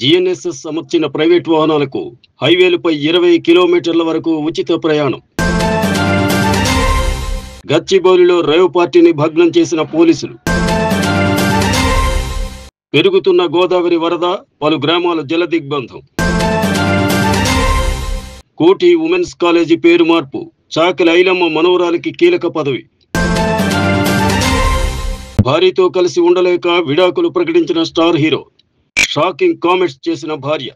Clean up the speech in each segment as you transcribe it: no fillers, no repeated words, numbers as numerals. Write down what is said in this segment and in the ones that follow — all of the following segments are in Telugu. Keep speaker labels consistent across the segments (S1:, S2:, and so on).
S1: జీఎన్ఎస్ఎస్ అమర్చిన ప్రైవేట్ వాహనాలకు హైవేలపై 20 కిలోమీటర్ల వరకు ఉచిత ప్రయాణం. గచ్చిబౌలిలో రేవ్ పార్టీని భగ్నం చేసిన పోలీసులు. పెరుగుతున్న గోదావరి వరద, పలు గ్రామాల జలదిగ్బంధం. కోటి ఉమెన్స్ కాలేజీ పేరు మార్పు, చాకలి ఐలమ్మ మనవరాలికి కీలక పదవి. భార్యతో కలిసి ఉండలేక విడాకులు ప్రకటించిన స్టార్ హీరో, షాకింగ్ కామెంట్స్ చేసిన భార్య.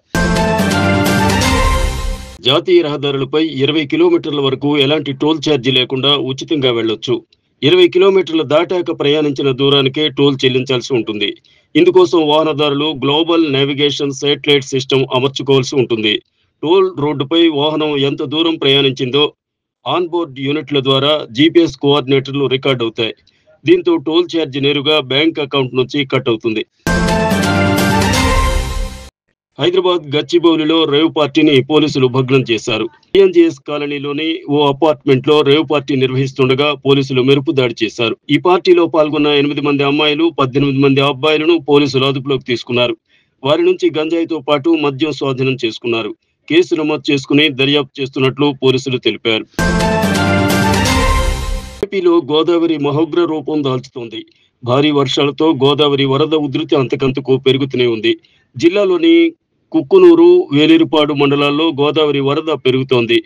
S1: జాతీయ రహదారులపై 20 కిలోమీటర్ల వరకు ఎలాంటి టోల్ ఛార్జీ లేకుండా ఉచితంగా వెళ్లొచ్చు. 20 కిలోమీటర్లు దాటాక ప్రయాణించిన దూరానికే టోల్ చెల్లించాల్సి ఉంటుంది. ఇందుకోసం వాహనదారులు గ్లోబల్ నావిగేషన్ శాటిలైట్ సిస్టమ్ అమర్చుకోవాల్సి ఉంటుంది. టోల్ రోడ్డుపై వాహనం ఎంత దూరం ప్రయాణించిందో ఆన్బోర్డ్ యూనిట్ల ద్వారా జీపీఎస్ కోఆర్డినేటర్లు రికార్డ్ అవుతాయి. దీంతో టోల్ ఛార్జీ నేరుగా బ్యాంక్ అకౌంట్ నుంచి కట్ అవుతుంది. హైదరాబాద్ గచ్చిబౌలిలో రేవ్ పార్టీని పోలీసులు భగ్నం చేశారు. టీఎన్జీఎస్ కాలనీలోని ఓ అపార్ట్మెంట్ లో రేవ్ పార్టీ నిర్వహిస్తుండగా పోలీసులు మెరుపు దాడి చేశారు. ఈ పార్టీలో పాల్గొన్న 8 మంది అమ్మాయిలు, 18 మంది అబ్బాయిలను పోలీసులు అదుపులోకి తీసుకున్నారు. వారి నుంచి గంజాయితో పాటు మద్యం స్వాధీనం చేసుకున్నారు. కేసు నమోదు చేసుకుని దర్యాప్తు చేస్తున్నట్లు పోలీసులు తెలిపారు. ఏపీలో గోదావరి మహోగ్ర రూపం దాల్చుతోంది. భారీ వర్షాలతో గోదావరి వరద ఉధృతి అంతకంతకు పెరుగుతూనే ఉంది. జిల్లాలోని కుక్కునూరు, వేలేరుపాడు మండలాల్లో గోదావరి వరద పెరుగుతోంది.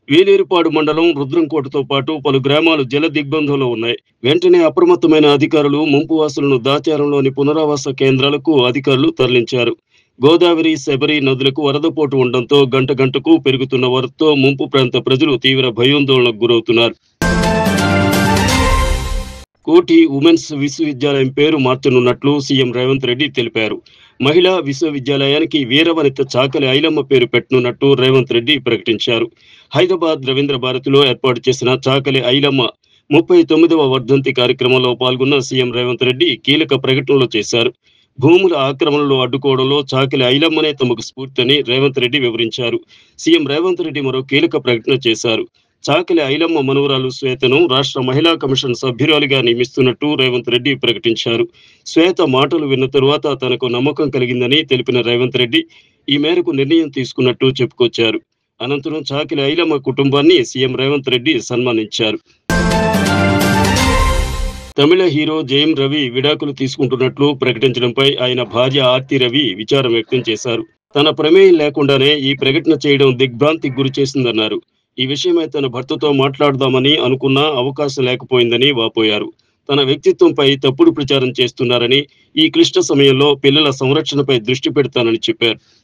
S1: వేలేరుపాడు మండలం రుద్రంకోటతో పాటు పలు గ్రామాలు జల దిగ్బంధంలో ఉన్నాయి. వెంటనే అప్రమత్తమైన అధికారులు ముంపు వాసులను దాచారంలోని పునరావాస కేంద్రాలకు అధికారులు తరలించారు. గోదావరి, శబరి నదులకు వరదపోటు ఉండడంతో గంట గంటకు పెరుగుతున్న వరదతో ముంపు ప్రాంత ప్రజలు తీవ్ర భయాందోళనకు గురవుతున్నారు. కోటి ఉమెన్స్ విశ్వవిద్యాలయం పేరు మార్చనున్నట్లు సీఎం రేవంత్ రెడ్డి తెలిపారు. మహిళా విశ్వవిద్యాలయానికి వీరవనిత చాకలి ఐలమ్మ పేరు పెట్టనున్నట్టు రేవంత్ రెడ్డి ప్రకటించారు. హైదరాబాద్ రవీంద్ర భారతిలో ఏర్పాటు చేసిన చాకలి ఐలమ్మ 39వ వర్ధంతి కార్యక్రమంలో పాల్గొన్న సీఎం రేవంత్ రెడ్డి కీలక ప్రకటనలు చేశారు. భూముల ఆక్రమణలు అడ్డుకోవడంలో చాకలి ఐలమ్మనే తమకు స్ఫూర్తిని రేవంత్ రెడ్డి వివరించారు. సీఎం రేవంత్ రెడ్డి మరో కీలక ప్రకటన చేశారు. చాకలి ఐలమ్మ మనవరాలు శ్వేతను రాష్ట్ర మహిళా కమిషన్ సభ్యురాలిగా నియమిస్తున్నట్టు రేవంత్ రెడ్డి ప్రకటించారు. శ్వేత మాటలు విన్న తరువాత తనకు నమ్మకం కలిగిందని తెలిపిన రేవంత్ రెడ్డి ఈ మేరకు నిర్ణయం తీసుకున్నట్టు చెప్పుకొచ్చారు. అనంతరం చాకలి ఐలమ్మ కుటుంబాన్ని సీఎం రేవంత్ రెడ్డి సన్మానించారు. తమిళ హీరో జయం రవి విడాకులు తీసుకుంటున్నట్లు ప్రకటించడంపై ఆయన భార్య ఆర్తి రవి విచారం వ్యక్తం చేశారు. తన ప్రమేయం లేకుండానే ఈ ప్రకటన చేయడం దిగ్భ్రాంతికి గురి చేసిందన్నారు. ఈ విషయమై తన భర్తతో మాట్లాడదామని అనుకున్నా అవకాశం లేకపోయిందని వాపోయారు. తన వ్యక్తిత్వంపై తప్పుడు ప్రచారం చేస్తున్నారని, ఈ క్లిష్ట సమయంలో పిల్లల సంరక్షణపై దృష్టి పెడతానని చెప్పారు.